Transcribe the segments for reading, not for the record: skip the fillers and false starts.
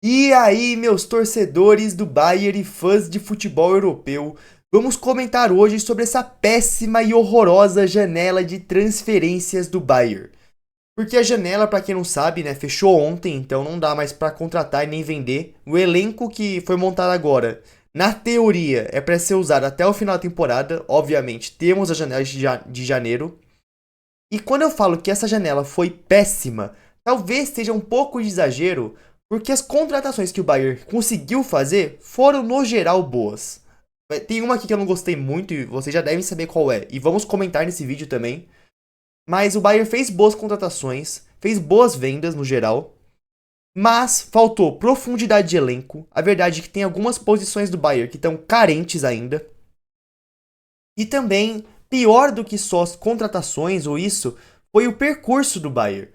E aí, meus torcedores do Bayern e fãs de futebol europeu, vamos comentar hoje sobre essa péssima e horrorosa janela de transferências do Bayern. Porque a janela, pra quem não sabe, né, fechou ontem, então não dá mais pra contratar e nem vender. O elenco que foi montado agora, na teoria, é pra ser usado até o final da temporada. Obviamente, temos a janela de janeiro. E quando eu falo que essa janela foi péssima, talvez seja um pouco de exagero, porque as contratações que o Bayern conseguiu fazer foram no geral boas. Tem uma aqui que eu não gostei muito e vocês já devem saber qual é, e vamos comentar nesse vídeo também. Mas o Bayern fez boas contratações, fez boas vendas no geral, mas faltou profundidade de elenco. A verdade é que tem algumas posições do Bayern que estão carentes ainda. E também, pior do que só as contratações ou isso, foi o percurso do Bayern.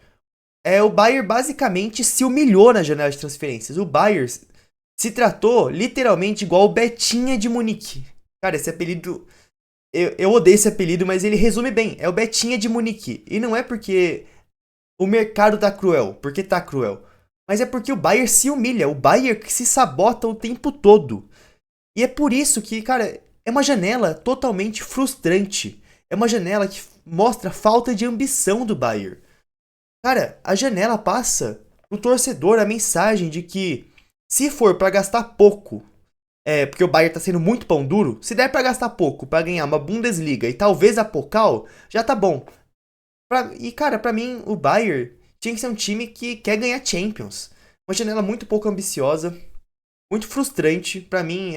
O Bayern basicamente se humilhou na janela de transferências. O Bayern se tratou literalmente igual o Betinha de Munique. Cara, esse apelido. Eu odeio esse apelido, mas ele resume bem. É o Betinha de Munique. E não é porque o mercado tá cruel, porque tá cruel. Mas é porque o Bayern se humilha. O Bayern que se sabota o tempo todo. E é por isso que, cara, é uma janela totalmente frustrante. É uma janela que mostra a falta de ambição do Bayern. Cara, a janela passa pro torcedor a mensagem de que se for pra gastar pouco, porque o Bayern tá sendo muito pão duro, se der pra gastar pouco pra ganhar uma Bundesliga e talvez a Pokal, já tá bom. E cara, pra mim o Bayern tinha que ser um time que quer ganhar Champions. Uma janela muito pouco ambiciosa, muito frustrante. Pra mim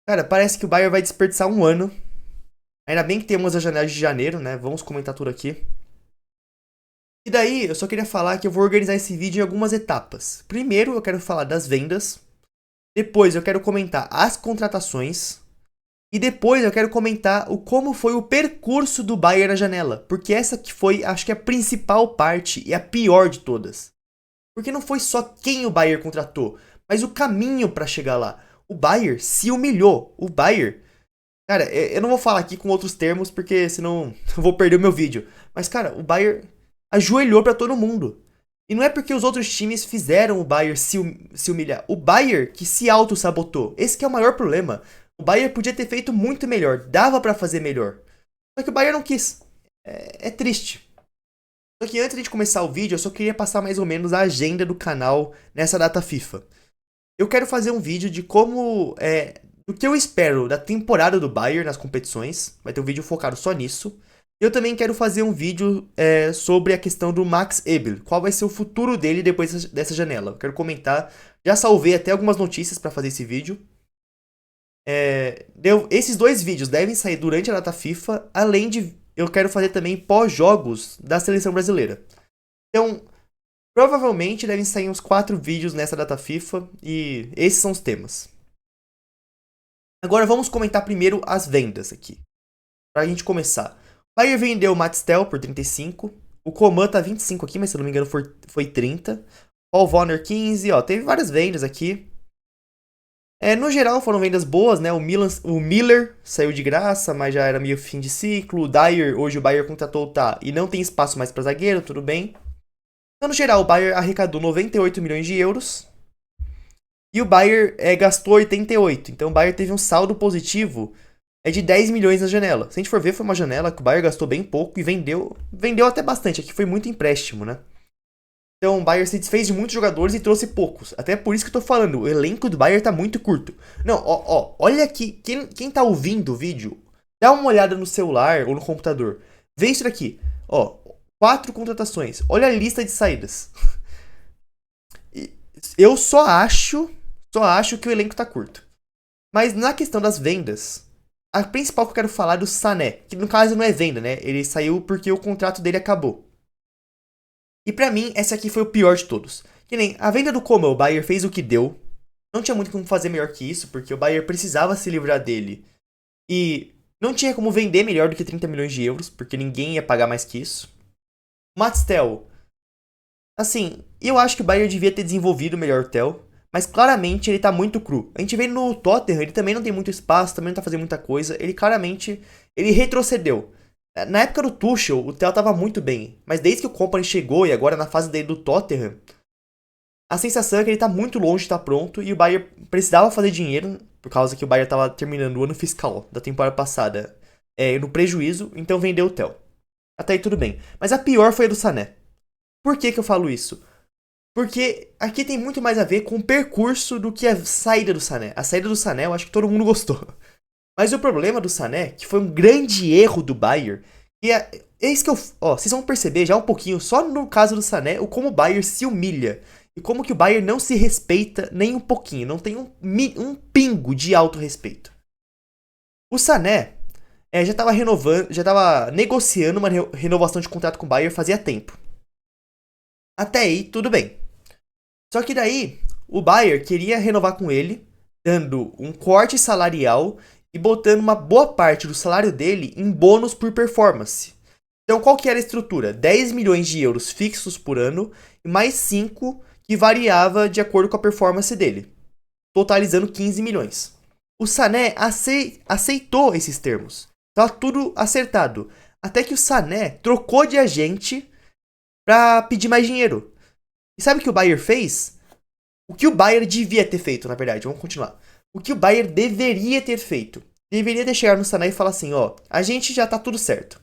cara, parece que o Bayern vai desperdiçar um ano. Ainda bem que temos a janela de janeiro, né? Vamos comentar tudo aqui. E daí, eu só queria falar que eu vou organizar esse vídeo em algumas etapas. Primeiro, eu quero falar das vendas. Depois, eu quero comentar as contratações. E depois, eu quero comentar o como foi o percurso do Bayern na janela. Porque essa que foi, acho que a principal parte e a pior de todas. Porque não foi só quem o Bayern contratou, mas o caminho para chegar lá. O Bayern se humilhou. O Bayern... Cara, eu não vou falar aqui com outros termos, porque senão eu vou perder o meu vídeo. Mas, cara, o Bayern ajoelhou pra todo mundo. E não é porque os outros times fizeram o Bayern se humilhar. O Bayern que se auto-sabotou. Esse que é o maior problema. O Bayern podia ter feito muito melhor. Dava pra fazer melhor. Só que o Bayern não quis. É triste. Só que antes de começar o vídeo, eu só queria passar mais ou menos a agenda do canal nessa data FIFA. Eu quero fazer um vídeo de como... do que eu espero da temporada do Bayern nas competições. Vai ter um vídeo focado só nisso. Eu também quero fazer um vídeo sobre a questão do Max Eberl. Qual vai ser o futuro dele depois dessa janela. Eu quero comentar. Já salvei até algumas notícias para fazer esse vídeo. Esses dois vídeos devem sair durante a data FIFA. Além de eu quero fazer também pós-jogos da seleção brasileira. Então, provavelmente devem sair uns 4 vídeos nessa data FIFA. E esses são os temas. Agora vamos comentar primeiro as vendas aqui. Pra gente começar. O Bayern vendeu o Matstel por 35. O Coman tá 25 aqui, mas se eu não me engano foi 30. Paul Warner 15, ó. Teve várias vendas aqui. No geral foram vendas boas, né? O Miller saiu de graça, mas já era meio fim de ciclo. O Dyer, hoje o Bayern contratou, tá. E não tem espaço mais pra zagueiro, tudo bem. Então, no geral, o Bayern arrecadou 98 milhões de euros. E o Bayern gastou 88. Então o Bayern teve um saldo positivo de 10 milhões na janela. Se a gente for ver, foi uma janela que o Bayern gastou bem pouco e vendeu até bastante. Aqui foi muito empréstimo, né? Então o Bayern se desfez de muitos jogadores e trouxe poucos. Até por isso que eu tô falando, o elenco do Bayern tá muito curto. Não, olha aqui, quem tá ouvindo o vídeo, dá uma olhada no celular ou no computador. Vê isso daqui, ó, 4 contratações. Olha a lista de saídas. Eu só acho que o elenco tá curto. Mas na questão das vendas, a principal que eu quero falar é do Sané, que no caso não é venda, né? Ele saiu porque o contrato dele acabou. E pra mim, essa aqui foi o pior de todos. Que nem a venda do Coman, o Bayern fez o que deu. Não tinha muito como fazer melhor que isso, porque o Bayern precisava se livrar dele. E não tinha como vender melhor do que 30 milhões de euros, porque ninguém ia pagar mais que isso. Matstel, assim, eu acho que o Bayern devia ter desenvolvido melhor o Tel, mas claramente ele tá muito cru. A gente vê no Tottenham, ele também não tem muito espaço, também não tá fazendo muita coisa. Ele claramente, ele retrocedeu. Na época do Tuchel, o Tel tava muito bem, mas desde que o Kompany chegou e agora na fase dele do Tottenham, A sensação é que ele tá muito longe de estar pronto e o Bayern precisava fazer dinheiro, por causa que o Bayern tava terminando o ano fiscal da temporada passada no prejuízo, então vendeu o Theo. Até aí tudo bem. Mas a pior foi a do Sané. Por que eu falo isso? Porque aqui tem muito mais a ver com o percurso do que a saída do Sané. A saída do Sané eu acho que todo mundo gostou. Mas o problema do Sané, que foi um grande erro do Bayern, e é isso que vocês vão perceber já um pouquinho, só no caso do Sané, o como o Bayern se humilha. E como que o Bayern não se respeita nem um pouquinho, não tem um pingo de autorrespeito. O Sané já tava renovando, já tava negociando uma renovação de contrato com o Bayern fazia tempo. Até aí, tudo bem. Só que daí, o Bayern queria renovar com ele, dando um corte salarial e botando uma boa parte do salário dele em bônus por performance. Então, qual que era a estrutura? 10 milhões de euros fixos por ano e mais 5 que variava de acordo com a performance dele, totalizando 15 milhões. O Sané aceitou esses termos. Tava tudo acertado. Até que o Sané trocou de agente pra pedir mais dinheiro. E sabe o que o Bayern fez? O que o Bayern devia ter feito, na verdade. Vamos continuar. O que o Bayern deveria ter feito? Deveria ter chegado no Sané e falar assim, a gente já tá tudo certo.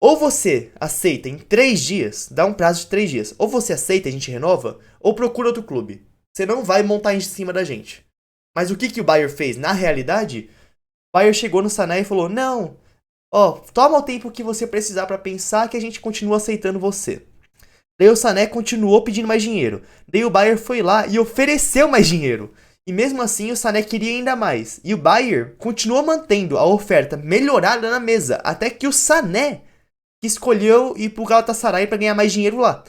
Ou você aceita em 3 dias, dá um prazo de 3 dias. Ou você aceita, a gente renova, ou procura outro clube. Você não vai montar em cima da gente. Mas o que o Bayern fez? Na realidade, o Bayern chegou no Sané e falou, não, toma o tempo que você precisar pra pensar que a gente continua aceitando você. Daí o Sané continuou pedindo mais dinheiro. Daí o Bayern foi lá e ofereceu mais dinheiro. E mesmo assim o Sané queria ainda mais. E o Bayern continuou mantendo a oferta melhorada na mesa. Até que o Sané que escolheu ir pro Galatasaray pra ganhar mais dinheiro lá.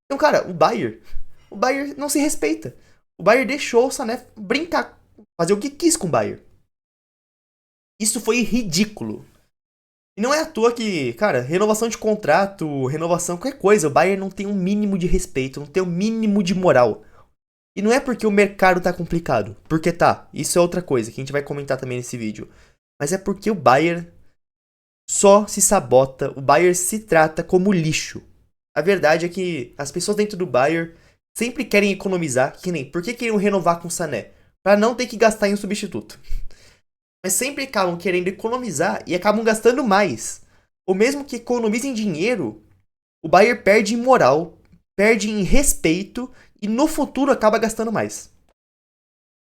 Então, cara, o Bayern não se respeita. O Bayern deixou o Sané brincar, fazer o que quis com o Bayern. Isso foi ridículo. E não é à toa que, cara, renovação de contrato, renovação, qualquer coisa, o Bayern não tem um mínimo de respeito, não tem um mínimo de moral. E não é porque o mercado tá complicado, porque tá, isso é outra coisa que a gente vai comentar também nesse vídeo. Mas é porque o Bayern só se sabota, o Bayern se trata como lixo. A verdade é que as pessoas dentro do Bayern sempre querem economizar, que nem, por que queriam renovar com o Sané? Pra não ter que gastar em um substituto. Mas sempre acabam querendo economizar e acabam gastando mais. Ou mesmo que economizem dinheiro, o Bayern perde em moral, perde em respeito e no futuro acaba gastando mais.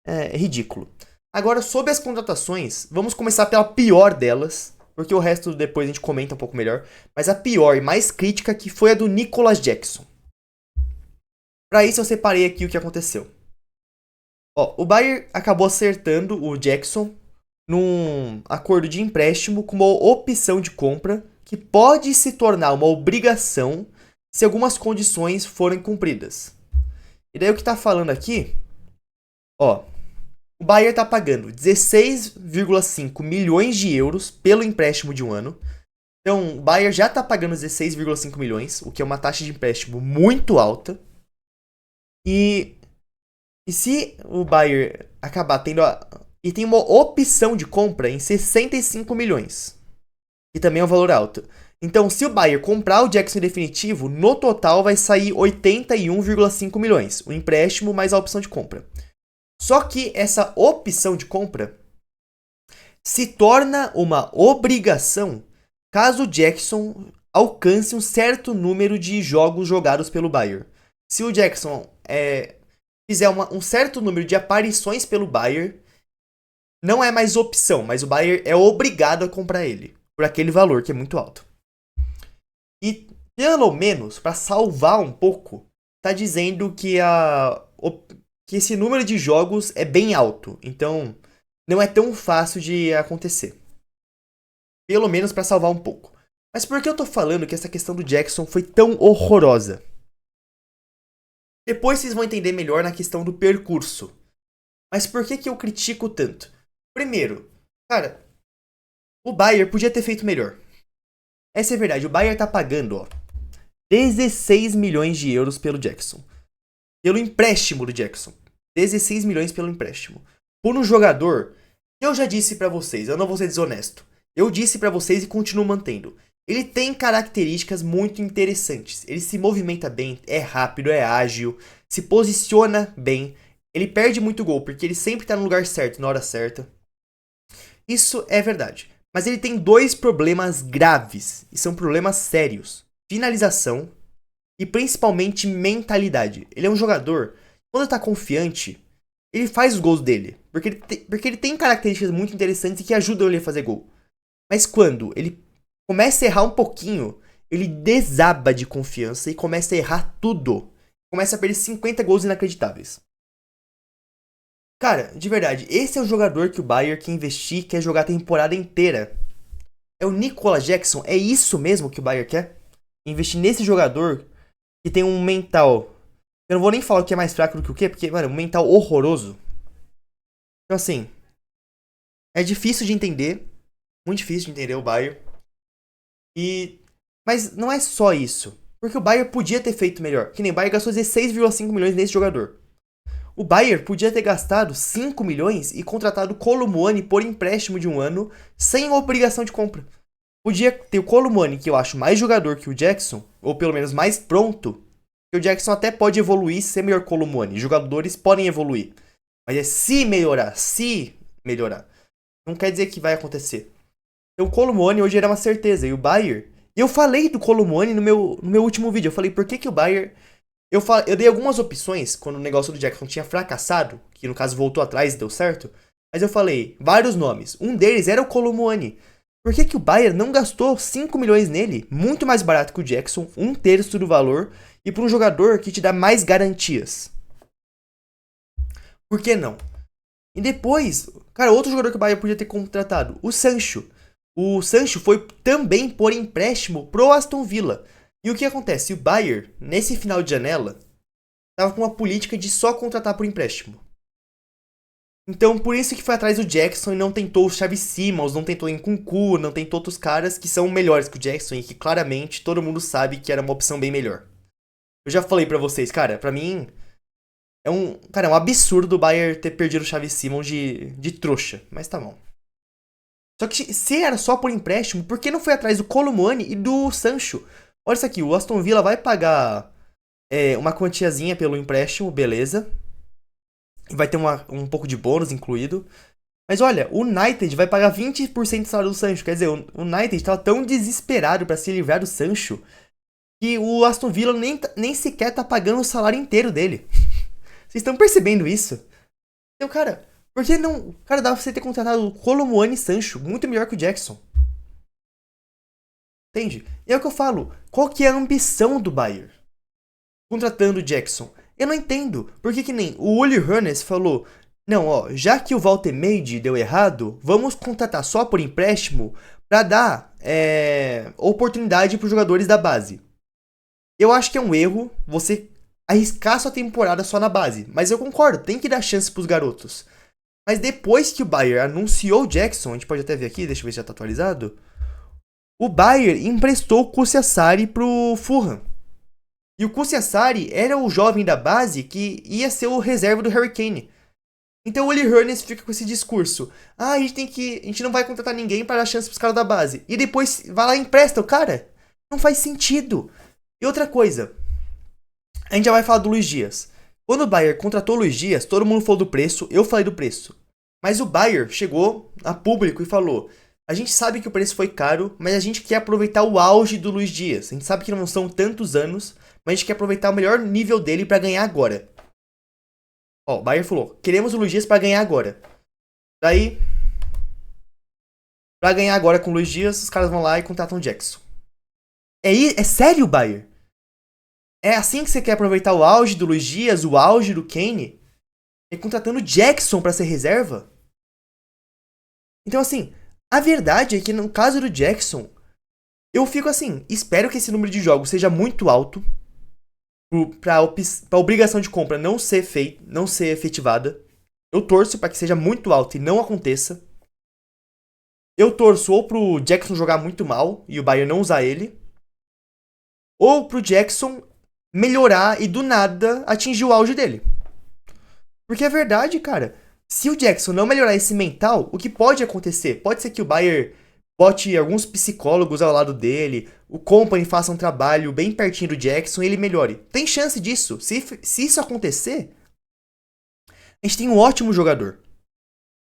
É ridículo. Agora, sobre as contratações, vamos começar pela pior delas, porque o resto depois a gente comenta um pouco melhor. Mas a pior e mais crítica que foi a do Nicolas Jackson. Para isso eu separei aqui o que aconteceu. O Bayern acabou acertando o Jackson num acordo de empréstimo com uma opção de compra que pode se tornar uma obrigação se algumas condições forem cumpridas. E daí o que tá falando aqui, o Bayern tá pagando 16,5 milhões de euros pelo empréstimo de um ano. Então, o Bayern já tá pagando 16,5 milhões, o que é uma taxa de empréstimo muito alta. E se o Bayern acabar tendo e tem uma opção de compra em 65 milhões, que também é um valor alto. Então, se o Bayern comprar o Jackson em definitivo, no total vai sair 81,5 milhões, o empréstimo mais a opção de compra. Só que essa opção de compra se torna uma obrigação caso o Jackson alcance um certo número de jogos jogados pelo Bayern. Se o Jackson fizer um certo número de aparições pelo Bayern, não é mais opção, mas o Bayern é obrigado a comprar ele por aquele valor que é muito alto. E pelo menos para salvar um pouco, tá dizendo que esse número de jogos é bem alto, então não é tão fácil de acontecer. Pelo menos para salvar um pouco. Mas por que eu tô falando que essa questão do Jackson foi tão horrorosa? Depois vocês vão entender melhor na questão do percurso. Mas por que eu critico tanto? Primeiro, cara, o Bayern podia ter feito melhor. Essa é a verdade, o Bayern tá pagando 16 milhões de euros pelo Jackson. Pelo empréstimo do Jackson. 16 milhões pelo empréstimo. Por um jogador, eu já disse pra vocês, eu não vou ser desonesto. Eu disse pra vocês e continuo mantendo. Ele tem características muito interessantes. Ele se movimenta bem, é rápido, é ágil, se posiciona bem. Ele perde muito gol porque ele sempre tá no lugar certo, na hora certa. Isso é verdade. Mas ele tem dois problemas graves, e são problemas sérios: finalização e principalmente mentalidade. Ele é um jogador, quando tá confiante, ele faz os gols dele, porque ele tem características muito interessantes e que ajudam ele a fazer gol. Mas quando ele começa a errar um pouquinho, ele desaba de confiança e começa a errar tudo. Começa a perder 50 gols inacreditáveis. Cara, de verdade, esse é o jogador que o Bayern quer investir, quer jogar a temporada inteira. É o Nicolas Jackson, é isso mesmo que o Bayern quer? Investir nesse jogador que tem um mental. Eu não vou nem falar o que é mais fraco do que o que, porque, mano, um mental horroroso. Então, assim, é difícil de entender. Muito difícil de entender o Bayern. Mas não é só isso. Porque o Bayern podia ter feito melhor. Que nem o Bayern gastou 16,5 milhões nesse jogador. O Bayern podia ter gastado 5 milhões e contratado o Kolo Muani por empréstimo de um ano, sem obrigação de compra. Podia ter o Kolo Muani, que eu acho mais jogador que o Jackson, ou pelo menos mais pronto. Que o Jackson até pode evoluir e ser melhor que o Kolo Muani. Jogadores podem evoluir. Mas é se melhorar, se melhorar. Não quer dizer que vai acontecer. Então o Kolo Muani hoje era uma certeza. E o Bayern... Eu falei do Kolo Muani no meu último vídeo. Eu falei por que o Bayern... Eu dei algumas opções quando o negócio do Jackson tinha fracassado, que no caso voltou atrás e deu certo. Mas eu falei vários nomes. Um deles era o Kolo Muani. Por que o Bayern não gastou 5 milhões nele? Muito mais barato que o Jackson, um terço do valor, e para um jogador que te dá mais garantias. Por que não? E depois, cara, outro jogador que o Bayern podia ter contratado, o Sancho. O Sancho foi também por empréstimo pro Aston Villa. E o que acontece? O Bayern, nesse final de janela, tava com uma política de só contratar por empréstimo. Então, por isso que foi atrás do Jackson e não tentou o Xavi Simons, não tentou o Nkunku, não tentou outros caras que são melhores que o Jackson e que claramente todo mundo sabe que era uma opção bem melhor. Eu já falei pra vocês, cara, pra mim é um absurdo o Bayern ter perdido o Xavi Simons de trouxa, mas tá bom. Só que se era só por empréstimo, por que não foi atrás do Kolo Muani e do Sancho? Olha isso aqui, o Aston Villa vai pagar uma quantiazinha pelo empréstimo, beleza. E vai ter um pouco de bônus incluído. Mas olha, o United vai pagar 20% do salário do Sancho. Quer dizer, o United estava tão desesperado para se livrar do Sancho que o Aston Villa nem sequer tá pagando o salário inteiro dele. Vocês estão percebendo isso? Então, cara, por que não... Cara, dá pra você ter contratado o Kolo Muani e Sancho, muito melhor que o Jackson. Entende? E é o que eu falo. Qual que é a ambição do Bayern? Contratando o Jackson. Eu não entendo. Por que nem o Uli Hoeneß falou... Não, ó, já que o Walter Meide deu errado, vamos contratar só por empréstimo pra dar oportunidade pros jogadores da base. Eu acho que é um erro você arriscar sua temporada só na base. Mas eu concordo, tem que dar chance pros garotos. Mas depois que o Bayern anunciou o Jackson, a gente pode até ver aqui, deixa eu ver se já tá atualizado. O Bayern emprestou o Kusiasari pro Fulham. E o Kusiasari era o jovem da base que ia ser o reserva do Harry Kane. Então o Uli Hoeneß fica com esse discurso. Ah, a gente não vai contratar ninguém para dar chance pros caras da base. E depois vai lá e empresta o cara. Não faz sentido. E outra coisa. A gente já vai falar do Luiz Dias. Quando o Bayern contratou o Luiz Dias, todo mundo falou do preço, eu falei do preço. Mas o Bayern chegou a público e falou: a gente sabe que o preço foi caro, mas a gente quer aproveitar o auge do Luiz Dias. A gente sabe que não são tantos anos, mas a gente quer aproveitar o melhor nível dele para ganhar agora. Ó, o Bayern falou: queremos o Luiz Dias para ganhar agora. Daí, pra ganhar agora com o Luiz Dias, os caras vão lá e contratam o Jackson. É sério, Bayern? É assim que você quer aproveitar o auge do Luiz Dias, o auge do Kane? É contratando o Jackson pra ser reserva? Então, assim, a verdade é que no caso do Jackson, eu fico assim, espero que esse número de jogos seja muito alto pra obrigação de compra não ser efetivada. Eu torço pra que seja muito alto e não aconteça. Eu torço ou pro Jackson jogar muito mal e o Bayern não usar ele, ou pro Jackson melhorar e do nada atingir o auge dele. Porque é verdade, cara. Se o Jackson não melhorar esse mental, o que pode acontecer? Pode ser que o Bayern bote alguns psicólogos ao lado dele, o Company faça um trabalho bem pertinho do Jackson e ele melhore. Tem chance disso. Se isso acontecer, a gente tem um ótimo jogador.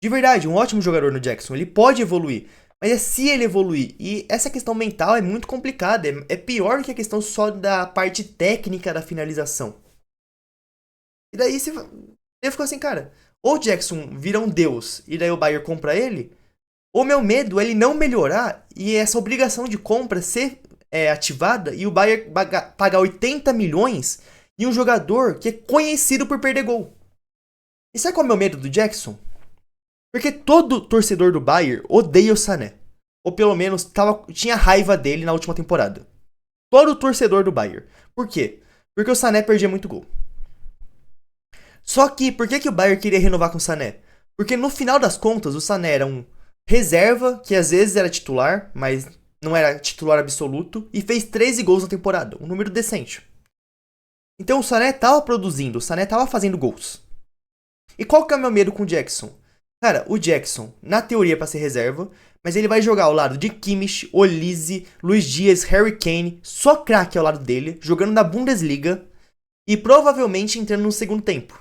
De verdade, um ótimo jogador no Jackson. Ele pode evoluir. Mas é se ele evoluir. E essa questão mental é muito complicada. É pior do que a questão só da parte técnica da finalização. E daí você ficou assim, cara. Ou o Jackson vira um deus e daí o Bayern compra ele. Ou meu medo é ele não melhorar e essa obrigação de compra ser ativada e o Bayern pagar 80 milhões em um jogador que é conhecido por perder gol. E sabe qual é o meu medo do Jackson? Porque todo torcedor do Bayern odeia o Sané. Ou pelo menos tinha raiva dele na última temporada. Todo torcedor do Bayern. Por quê? Porque o Sané perdia muito gol. Só que, por que o Bayern queria renovar com o Sané? Porque no final das contas, o Sané era um reserva, que às vezes era titular, mas não era titular absoluto, e fez 13 gols na temporada, um número decente. Então o Sané tava produzindo, o Sané tava fazendo gols. E qual que é o meu medo com o Jackson? Cara, o Jackson, na teoria é pra ser reserva, mas ele vai jogar ao lado de Kimmich, Olise, Luiz Dias, Harry Kane, só craque ao lado dele, jogando na Bundesliga, e provavelmente entrando no segundo tempo.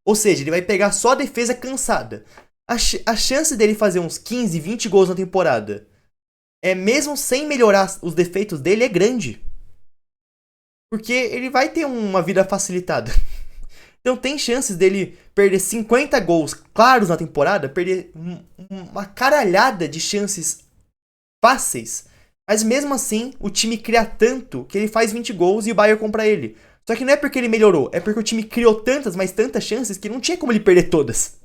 Ou seja, ele vai pegar só a defesa cansada. A chance dele fazer uns 15, 20 gols na temporada, mesmo sem melhorar os defeitos dele, é grande. Porque ele vai ter uma vida facilitada. Então tem chances dele perder 50 gols claros na temporada, perder uma caralhada de chances fáceis. Mas mesmo assim, o time cria tanto que ele faz 20 gols e o Bayern compra ele. Só que não é porque ele melhorou, é porque o time criou tantas, mas tantas chances que não tinha como ele perder todas.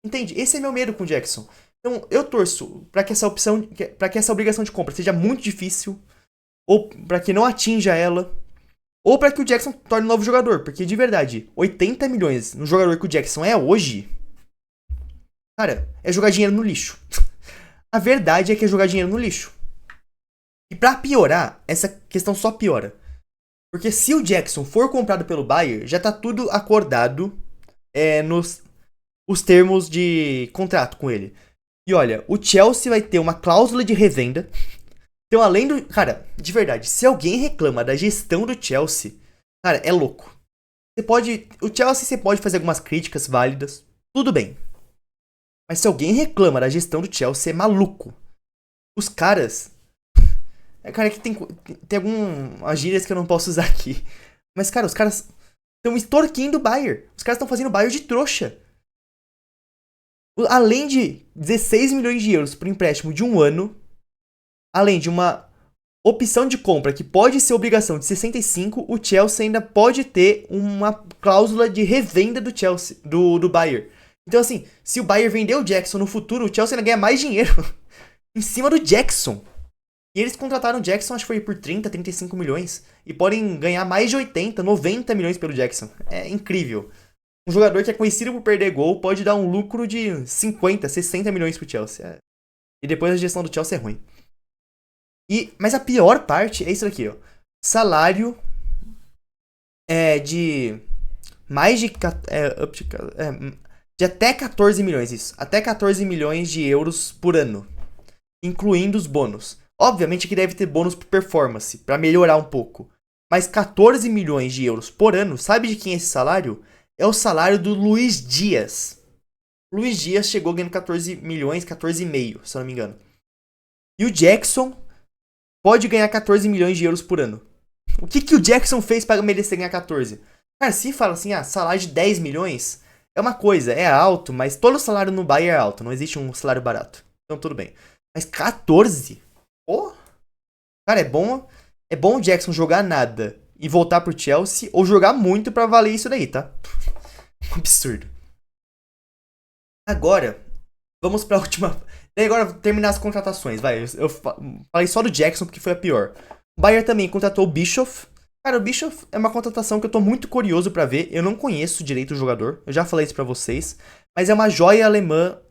Entende? Esse é meu medo com o Jackson. Então eu torço para que essa obrigação de compra seja muito difícil, ou para que não atinja ela, ou para que o Jackson torne um novo jogador. Porque de verdade, 80 milhões no jogador que o Jackson é hoje, cara, é jogar dinheiro no lixo. A verdade é que é jogar dinheiro no lixo. E pra piorar, essa questão só piora. Porque se o Jackson for comprado pelo Bayern, já tá tudo acordado nos os termos de contrato com ele. E olha, o Chelsea vai ter uma cláusula de revenda. Então, além do... Cara, de verdade, se alguém reclama da gestão do Chelsea, cara, é louco. O Chelsea você pode fazer algumas críticas válidas, tudo bem. Mas se alguém reclama da gestão do Chelsea, é maluco. Os caras... Cara, aqui tem algumas gírias que eu não posso usar aqui. Mas, cara, os caras estão extorquindo o Bayern. Os caras estão fazendo o Bayern de trouxa. Além de 16 milhões de euros por empréstimo de um ano, além de uma opção de compra que pode ser obrigação de 65, o Chelsea ainda pode ter uma cláusula de revenda do Chelsea, do Bayern. Então assim, se o Bayern vender o Jackson no futuro, o Chelsea ainda ganha mais dinheiro em cima do Jackson. E eles contrataram o Jackson, acho que foi por 30, 35 milhões. E podem ganhar mais de 80, 90 milhões pelo Jackson. É incrível. Um jogador que é conhecido por perder gol pode dar um lucro de 50, 60 milhões pro Chelsea. E depois a gestão do Chelsea é ruim. Mas a pior parte é isso aqui, ó. Salário de mais de de até 14 milhões, isso. Até 14 milhões de euros por ano, incluindo os bônus. Obviamente que deve ter bônus por performance, pra melhorar um pouco. Mas 14 milhões de euros por ano, sabe de quem é esse salário? É o salário do Luiz Dias. Luiz Dias chegou ganhando 14 milhões, 14,5, se eu não me engano. E o Jackson pode ganhar 14 milhões de euros por ano. O que o Jackson fez para merecer ganhar 14? Cara, se fala assim, salário de 10 milhões, é uma coisa, é alto, mas todo salário no Bayern é alto, não existe um salário barato. Então tudo bem. Mas 14? Pô? Cara, é bom o Jackson jogar nada e voltar pro Chelsea, ou jogar muito pra valer isso daí, tá? Um absurdo. Agora, vamos pra última... E agora, terminar as contratações, vai. Eu falei só do Jackson porque foi a pior. O Bayern também contratou o Bischoff. Cara, o Bischoff é uma contratação que eu tô muito curioso pra ver. Eu não conheço direito o jogador, eu já falei isso pra vocês. Mas é uma joia alemã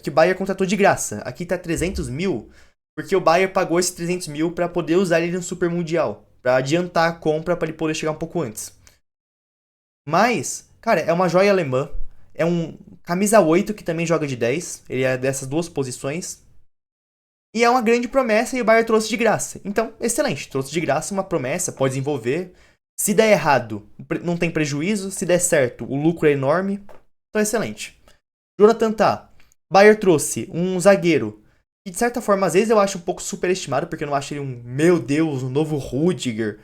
que o Bayern contratou de graça. Aqui tá 300 mil, porque o Bayern pagou esses 300 mil pra poder usar ele no Super Mundial. Pra adiantar a compra pra ele poder chegar um pouco antes. Mas, cara, é uma joia alemã. É um camisa 8 que também joga de 10. Ele é dessas duas posições. E é uma grande promessa e o Bayern trouxe de graça. Então, excelente. Trouxe de graça uma promessa, pode desenvolver. Se der errado, não tem prejuízo. Se der certo, o lucro é enorme. Então, excelente. Jonathan Tah. Bayern trouxe um zagueiro. E de certa forma, às vezes eu acho um pouco superestimado, porque eu não acho ele meu Deus, um novo Rudiger.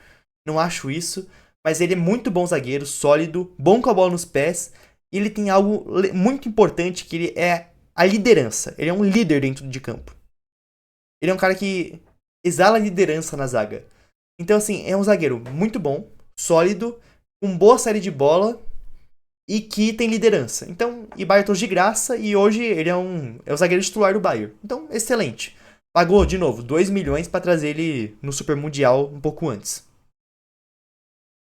Não acho isso. Mas ele é muito bom zagueiro, sólido, bom com a bola nos pés. E ele tem algo muito importante, que ele é a liderança. Ele é um líder dentro de campo. Ele é um cara que exala liderança na zaga. Então, assim, é um zagueiro muito bom, sólido, com boa saída de bola e que tem liderança. Então, e Bayern trouxe de graça e hoje ele é o zagueiro titular do Bayern. Então, excelente. Pagou, de novo, 2 milhões para trazer ele no Super Mundial um pouco antes.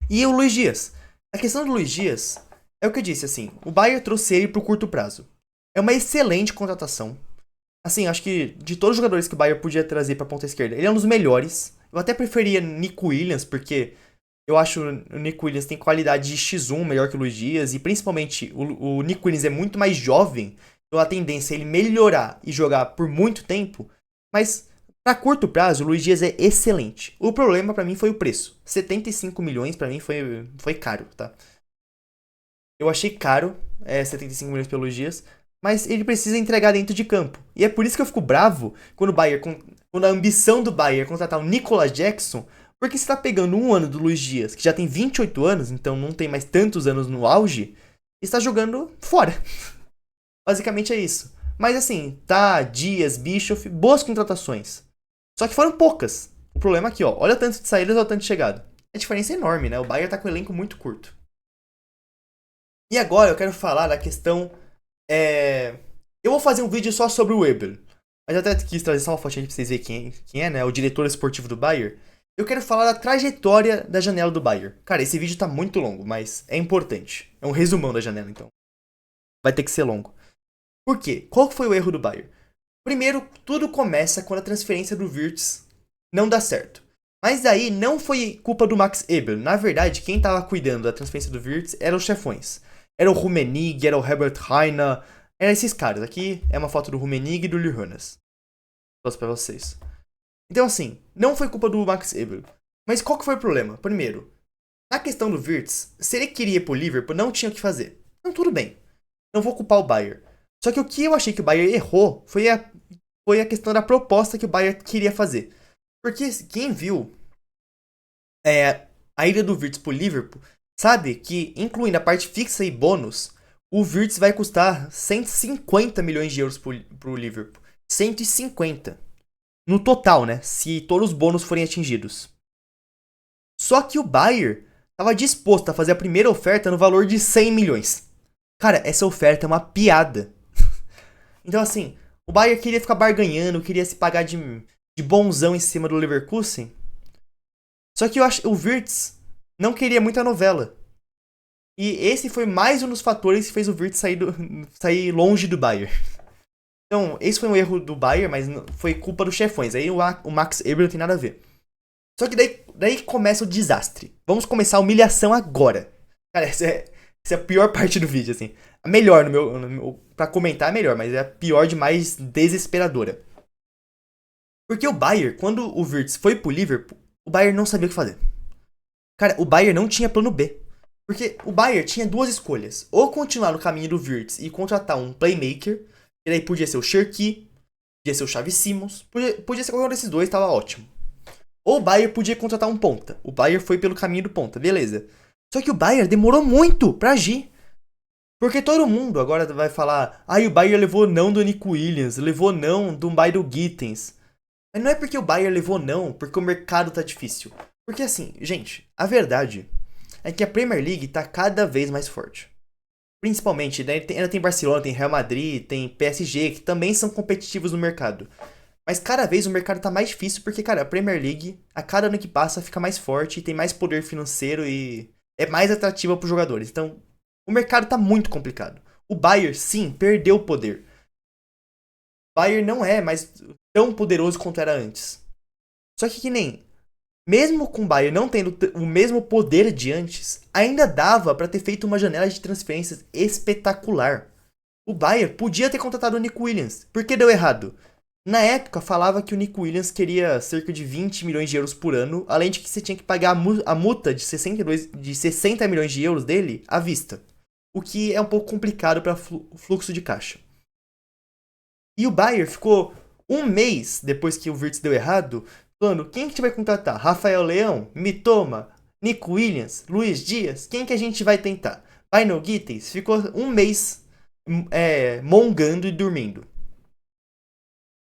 E o Luiz Dias. A questão do Luiz Dias é o que eu disse, assim, o Bayern trouxe ele pro curto prazo. É uma excelente contratação. Assim, acho que de todos os jogadores que o Bayern podia trazer pra ponta esquerda, ele é um dos melhores. Eu até preferia Nico Williams, porque eu acho o Nico Williams tem qualidade de X1 melhor que o Luiz Dias, e principalmente o Nico Williams é muito mais jovem, então a tendência é ele melhorar e jogar por muito tempo, mas pra curto prazo o Luiz Dias é excelente. O problema pra mim foi o preço. 75 milhões pra mim foi caro, tá? Eu achei caro, 75 milhões pelo Luiz Dias, mas ele precisa entregar dentro de campo. E é por isso que eu fico bravo quando o Bayern, quando a ambição do Bayern é contratar o Nicolas Jackson, porque você tá pegando um ano do Luiz Dias, que já tem 28 anos, então não tem mais tantos anos no auge, e está jogando fora. Basicamente é isso. Mas assim, tá, Dias, Bischoff, boas contratações. Só que foram poucas. O problema é que, ó, olha o tanto de saídas, olha o tanto de chegada. A diferença é enorme, né? O Bayern tá com um elenco muito curto. E agora eu quero falar da questão. Eu vou fazer um vídeo só sobre o Weber. Mas eu até quis trazer só uma fotinha pra vocês verem quem é, né? O diretor esportivo do Bayern. Eu quero falar da trajetória da janela do Bayern. Cara, esse vídeo tá muito longo, mas é importante. É um resumão da janela, então. Vai ter que ser longo. Por quê? Qual foi o erro do Bayern? Primeiro, tudo começa quando a transferência do Wirtz não dá certo. Mas aí não foi culpa do Max Eberl. Na verdade, quem tava cuidando da transferência do Wirtz eram os chefões. Era o Rummenigge, era o Herbert Heiner, eram esses caras. Aqui é uma foto do Rummenigge e do Lirhonas. Posso pra vocês. Então assim, não foi culpa do Max Eberl. Mas qual que foi o problema? Primeiro, na questão do Wirtz, se ele queria ir pro Liverpool, não tinha o que fazer. Então tudo bem. Não vou culpar o Bayern. Só que o que eu achei que o Bayern errou foi a questão da proposta que o Bayern queria fazer. Porque quem viu a ida do Wirtz pro Liverpool sabe que, incluindo a parte fixa e bônus, o Wirtz vai custar 150 milhões de euros pro Liverpool. 150. No total, né? Se todos os bônus forem atingidos. Só que o Bayern estava disposto a fazer a primeira oferta no valor de 100 milhões. Cara, essa oferta é uma piada. Então assim, o Bayern queria ficar barganhando, queria se pagar de bonzão em cima do Leverkusen. Só que eu acho o Wirtz não queria muita novela. E esse foi mais um dos fatores que fez o Wirtz sair longe do Bayern. Então, esse foi um erro do Bayern, mas foi culpa dos chefões. Aí o Max Eberl não tem nada a ver. Só que daí começa o desastre. Vamos começar a humilhação agora. Cara, essa é a pior parte do vídeo, assim. A melhor, pra comentar é melhor, mas é a pior de mais desesperadora. Porque o Bayern, quando o Wirtz foi pro Liverpool, o Bayern não sabia o que fazer. Cara, o Bayern não tinha plano B. Porque o Bayern tinha duas escolhas. Ou continuar no caminho do Wirtz e contratar um playmaker, e daí podia ser o Cherki, podia ser o Xavi Simons, podia ser qualquer um desses dois, tava ótimo. Ou o Bayern podia contratar um ponta. O Bayern foi pelo caminho do ponta, beleza. Só que o Bayern demorou muito pra agir. Porque todo mundo agora vai falar, o Bayern levou não do Nico Williams, levou não do Mbaye Gittens. Mas não é porque o Bayern levou não, porque o mercado tá difícil. Porque assim, gente, a verdade é que a Premier League tá cada vez mais forte. Principalmente, né, ainda tem Barcelona, tem Real Madrid, tem PSG, que também são competitivos no mercado. Mas cada vez o mercado tá mais difícil porque, cara, a Premier League, a cada ano que passa, fica mais forte, tem mais poder financeiro e é mais atrativa pros jogadores. Então, o mercado tá muito complicado. O Bayern, sim, perdeu o poder. O Bayern não é mais tão poderoso quanto era antes. Só que nem, mesmo com o Bayern não tendo o mesmo poder de antes, ainda dava pra ter feito uma janela de transferências espetacular. O Bayern podia ter contratado o Nico Williams. Por que deu errado? Na época, falava que o Nico Williams queria cerca de 20 milhões de euros por ano, além de que você tinha que pagar a multa de 60 milhões de euros dele à vista, o que é um pouco complicado para fluxo de caixa. E o Bayern ficou um mês depois que o Wirtz deu errado, falando: quem que a gente vai contratar? Rafael Leão? Mitoma? Nico Williams? Luiz Dias? Quem que a gente vai tentar? Paino Gittens ficou um mês mongando e dormindo.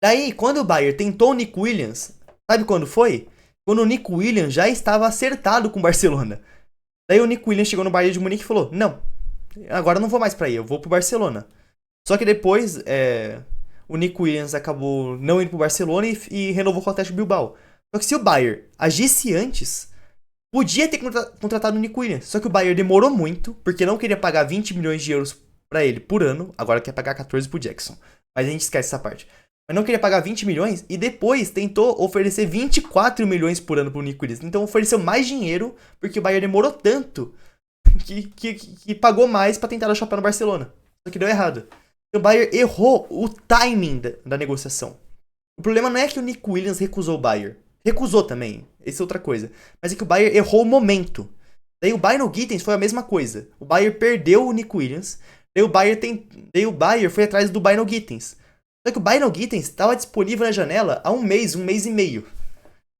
Daí, quando o Bayern tentou o Nico Williams, sabe quando foi? Quando o Nico Williams já estava acertado com o Barcelona. Daí o Nico Williams chegou no Bayern de Munique e falou: não, agora eu não vou mais pra aí, eu vou pro Barcelona. Só que depois, o Nico Williams acabou não indo pro Barcelona e renovou com o Atlético Bilbao. Só que se o Bayern agisse antes, podia ter contratado o Nico Williams. Só que o Bayern demorou muito, porque não queria pagar 20 milhões de euros pra ele por ano, agora quer pagar 14 pro Jackson. Mas a gente esquece essa parte. Mas não queria pagar 20 milhões e depois tentou oferecer 24 milhões por ano pro Nico Williams. Então ofereceu mais dinheiro, porque o Bayern demorou tanto que pagou mais pra tentar dar o chapéu no Barcelona. Só que deu errado. O Bayern errou o timing da negociação. O problema não é que o Nico Williams recusou o Bayern. Recusou também, essa é outra coisa. Mas é que o Bayern errou o momento. Daí o Bayern no Gittens foi a mesma coisa. O Bayern perdeu o Nico Williams. Daí o Bayern foi atrás do Bayern no Gittens. Só que o Bayern no Gittens estava disponível na janela há um mês e meio.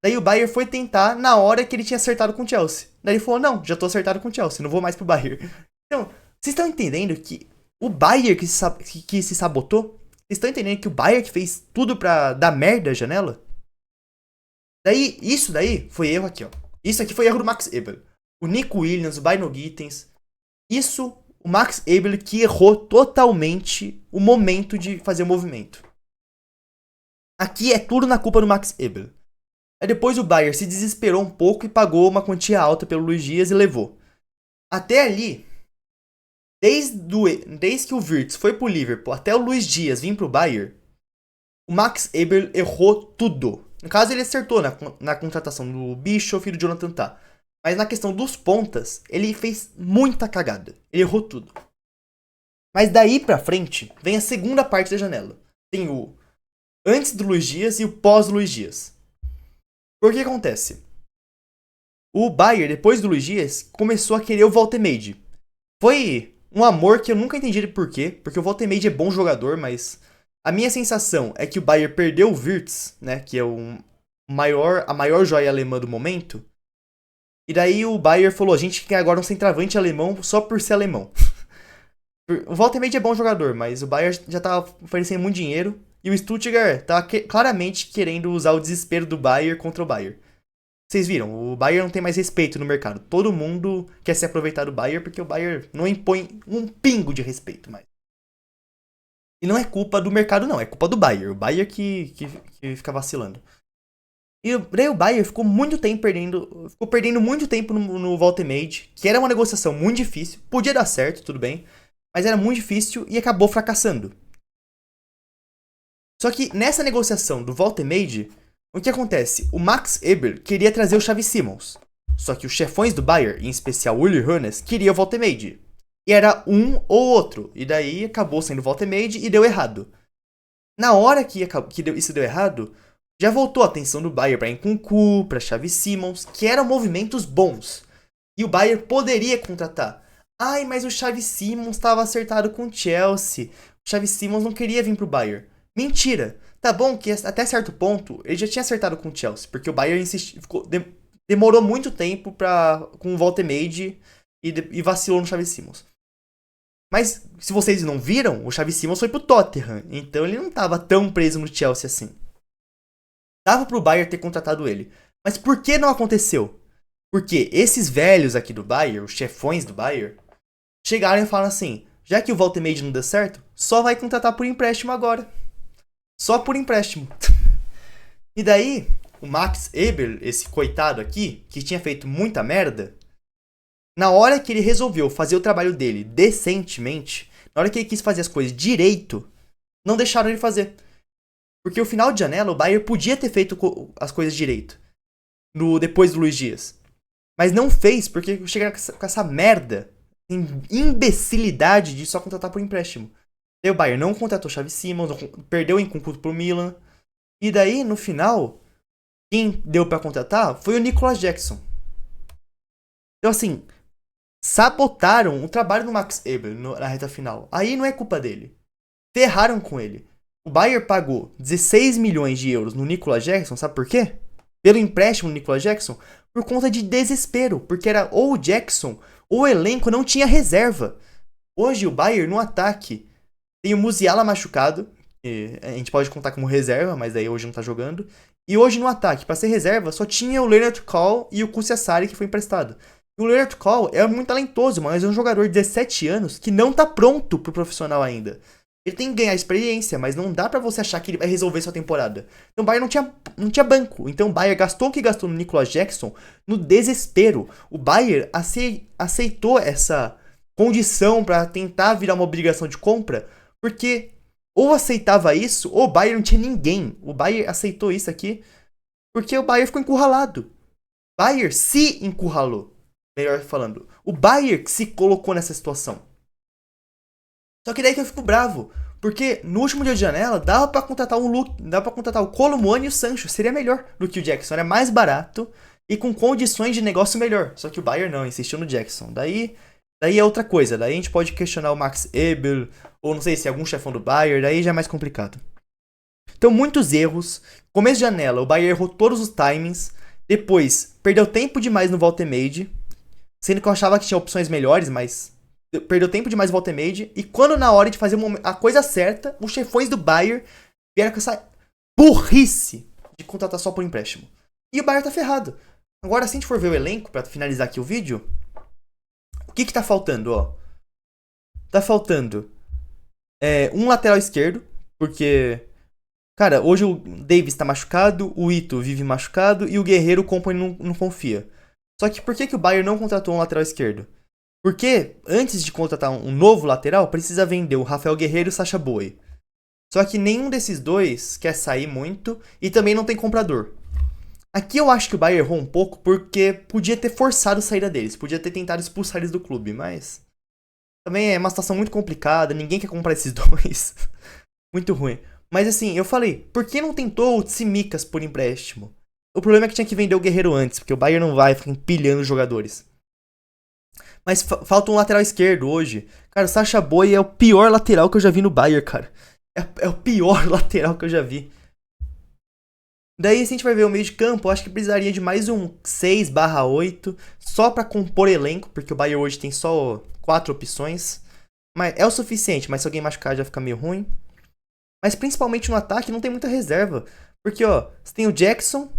Daí o Bayern foi tentar na hora que ele tinha acertado com o Chelsea. Daí ele falou: não, já tô acertado com o Chelsea, não vou mais pro Bayern. Então, vocês estão entendendo que o Bayern que se sabotou? Vocês estão entendendo que o Bayern que fez tudo pra dar merda a janela? Isso daí foi erro aqui, ó. Isso aqui foi erro do Max Eberl. O Nico Williams, o Bayern Gittens. Isso, o Max Eberl que errou totalmente o momento de fazer o movimento. Aqui é tudo na culpa do Max Eberl. Aí depois o Bayern se desesperou um pouco e pagou uma quantia alta pelo Luiz Dias e levou. Até ali, desde que o Wirtz foi pro Liverpool até o Luiz Dias vir pro Bayern, o Max Eberl errou tudo. No caso, ele acertou na contratação do Bischoff e do Jonathan Tah. Mas na questão dos pontas, ele fez muita cagada. Ele errou tudo. Mas daí pra frente, vem a segunda parte da janela. Tem o antes do Luiz Dias e o pós-Luiz Dias. Por que acontece? O Bayern, depois do Luiz Dias, começou a querer o Voltemade. Foi um amor que eu nunca entendi por quê, porque o Voltemade é bom jogador, mas a minha sensação é que o Bayern perdeu o Wirtz, né, que é a maior joia alemã do momento. E daí o Bayern falou: a gente quer agora um centroavante alemão só por ser alemão. O Voltemade é bom jogador, mas o Bayern já tava oferecendo muito dinheiro. E o Stuttgart tá claramente querendo usar o desespero do Bayern contra o Bayern. Vocês viram, o Bayern não tem mais respeito no mercado. Todo mundo quer se aproveitar do Bayern porque o Bayern não impõe um pingo de respeito mais. E não é culpa do mercado não, é culpa do Bayern. O Bayern que fica vacilando. E daí o Bayern ficou perdendo muito tempo no Voltemade, que era uma negociação muito difícil. Podia dar certo, tudo bem, mas era muito difícil e acabou fracassando. Só que nessa negociação do Voltemade, o que acontece? O Max Eberl queria trazer o Xavi Simons. Só que os chefões do Bayern, em especial o Uli Hoeneß, queriam o Voltemade. E era um ou outro. E daí acabou sendo o Voltemade e deu errado. Na hora que isso deu errado, já voltou a atenção do Bayern para Nkunku, para Xavi Simons, que eram movimentos bons. E o Bayern poderia contratar. Ai, mas o Xavi Simons estava acertado com o Chelsea. O Xavi Simons não queria vir pro Bayern. Mentira! Tá bom que até certo ponto ele já tinha acertado com o Chelsea, porque o Bayern demorou muito tempo com o Voltemade e vacilou no Xavi Simons. Mas se vocês não viram, o Xavi Simons foi pro Tottenham, então ele não tava tão preso no Chelsea assim. Dava pro Bayern ter contratado ele. Mas por que não aconteceu? Porque esses velhos aqui do Bayern, os chefões do Bayern, chegaram e falaram assim: já que o Voltemade não deu certo, só vai contratar por empréstimo agora. Só por empréstimo. E daí, o Max Eberl, esse coitado aqui, que tinha feito muita merda, na hora que ele resolveu fazer o trabalho dele decentemente, na hora que ele quis fazer as coisas direito, não deixaram ele fazer. Porque o final de janela, o Bayern podia ter feito as coisas direito. Depois do Luiz Dias. Mas não fez, porque chegaram com essa merda, imbecilidade de só contratar por empréstimo. Daí o Bayern não contratou Xavi Simons, perdeu o Nkunku pro Milan. E daí, no final, quem deu pra contratar foi o Nicolas Jackson. Então, assim, sabotaram o trabalho do Max Eber na reta final. Aí não é culpa dele. Ferraram com ele. O Bayern pagou 16 milhões de euros no Nicolas Jackson, sabe por quê? Pelo empréstimo do Nicolas Jackson, por conta de desespero, porque era ou o Jackson ou o elenco não tinha reserva. Hoje o Bayern no ataque tem o Musiala machucado, que a gente pode contar como reserva, mas aí hoje não tá jogando. E hoje no ataque, para ser reserva, só tinha o Leonard Cole e o Kusiasari que foi emprestado. E o Leonard Cole é muito talentoso, mas é um jogador de 17 anos que não tá pronto pro profissional ainda. Ele tem que ganhar experiência, mas não dá pra você achar que ele vai resolver sua temporada. Então o Bayern não tinha banco. Então o Bayern gastou o que gastou no Nicolas Jackson no desespero. O Bayern aceitou essa condição pra tentar virar uma obrigação de compra, porque ou aceitava isso, ou o Bayern não tinha ninguém. O Bayern aceitou isso aqui porque o Bayern ficou encurralado. O Bayern se encurralou, melhor falando. O Bayern se colocou nessa situação. Só que daí que eu fico bravo. Porque no último dia de janela dava pra contratar o Kolo Muani e o Sancho. Seria melhor do que o Jackson. Era mais barato e com condições de negócio melhor. Só que o Bayern não, insistiu no Jackson. Daí é outra coisa. Daí a gente pode questionar o Max Eber, ou não sei se é algum chefão do Bayern. Daí já é mais complicado. Então, muitos erros. Começo de janela, o Bayern errou todos os timings. Depois, perdeu tempo demais no Voltemade. Sendo que eu achava que tinha opções melhores, mas perdeu tempo demais no Voltemade. E quando na hora de fazer a coisa certa, os chefões do Bayern vieram com essa burrice de contratar só por empréstimo. E o Bayern tá ferrado. Agora, se a gente for ver o elenco, pra finalizar aqui o vídeo, o que tá faltando, ó? Tá faltando um lateral esquerdo, porque, cara, hoje o Davis tá machucado, o Ito vive machucado e o Guerreiro, o Company não confia. Só que por que o Bayern não contratou um lateral esquerdo? Porque antes de contratar um novo lateral, precisa vender o Rafael Guerreiro e o Sacha Boey. Só que nenhum desses dois quer sair muito e também não tem comprador. Aqui eu acho que o Bayern errou um pouco porque podia ter forçado a saída deles, podia ter tentado expulsar eles do clube, mas também é uma situação muito complicada, ninguém quer comprar esses dois. Muito ruim. Mas assim, eu falei, por que não tentou o Tsimikas por empréstimo? O problema é que tinha que vender o Guerreiro antes, porque o Bayern não vai ficar empilhando jogadores. Mas falta um lateral esquerdo hoje. Cara, o Sacha Boey é o pior lateral que eu já vi no Bayern, cara. É o pior lateral que eu já vi. Daí, se a gente vai ver o meio de campo, eu acho que precisaria de mais um 6/8 só pra compor elenco, porque o Bayern hoje tem só 4 opções. Mas é o suficiente, mas se alguém machucar já fica meio ruim. Mas principalmente no ataque não tem muita reserva. Porque, ó, você tem o Jackson,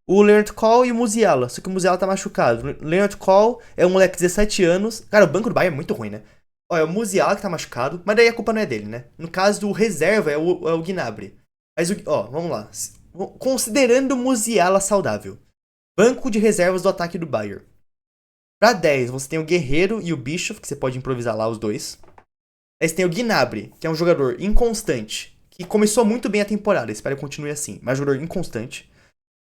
o Leonard Cole e o Musiala. Só que o Musiala tá machucado. O Leonard Cole é um moleque de 17 anos. Cara, o banco do Bayern é muito ruim, né? Ó, é o Musiala que tá machucado. Mas daí a culpa não é dele, né? No caso do reserva é o Gnabry. Mas, ó, vamos lá. Considerando o Musiala saudável. Banco de reservas do ataque do Bayern. Pra 10, você tem o Guerreiro e o Bischoff, que você pode improvisar lá os dois. Aí você tem o Gnabry, que é um jogador inconstante. Que começou muito bem a temporada. Espero que continue assim. Mas jogador inconstante.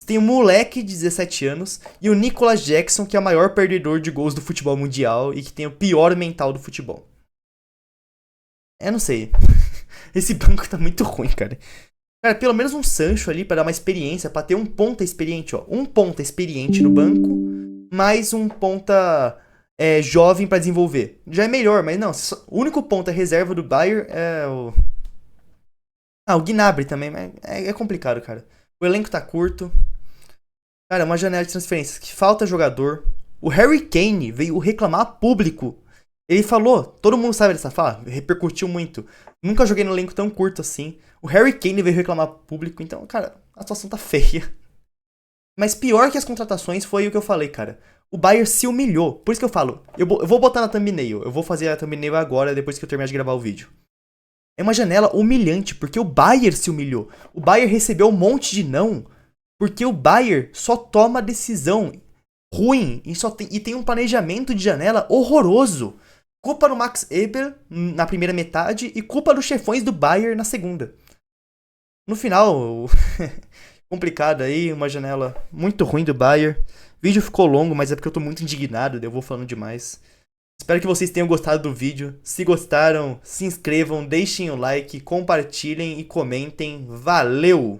Tem o moleque de 17 anos e o Nicolas Jackson, que é o maior perdedor de gols do futebol mundial e que tem o pior mental do futebol. Eu não sei. Esse banco tá muito ruim, cara. Cara, pelo menos um Sancho ali pra dar uma experiência, pra ter um ponta experiente, ó. Um ponta experiente no banco, mais um ponta jovem pra desenvolver. Já é melhor, mas não. O único ponta reserva do Bayern é o... Ah, o Gnabry também, mas é complicado, cara. O elenco tá curto. Cara, uma janela de transferências que falta jogador. O Harry Kane veio reclamar a público. Ele falou, todo mundo sabe dessa fala, repercutiu muito. Nunca joguei no elenco tão curto assim. O Harry Kane veio reclamar a público, então, cara, a situação tá feia. Mas pior que as contratações foi o que eu falei, cara. O Bayern se humilhou. Por isso que eu falo, eu vou botar na thumbnail. Eu vou fazer a thumbnail agora, depois que eu terminar de gravar o vídeo. É uma janela humilhante, porque o Bayern se humilhou. O Bayern recebeu um monte de não, porque o Bayern só toma decisão ruim e tem um planejamento de janela horroroso. Culpa no Max Eber na primeira metade e culpa dos chefões do Bayern na segunda. No final, complicado aí, uma janela muito ruim do Bayern. O vídeo ficou longo, mas é porque eu tô muito indignado, eu vou falando demais. Espero que vocês tenham gostado do vídeo. Se gostaram, se inscrevam, deixem o like, compartilhem e comentem. Valeu!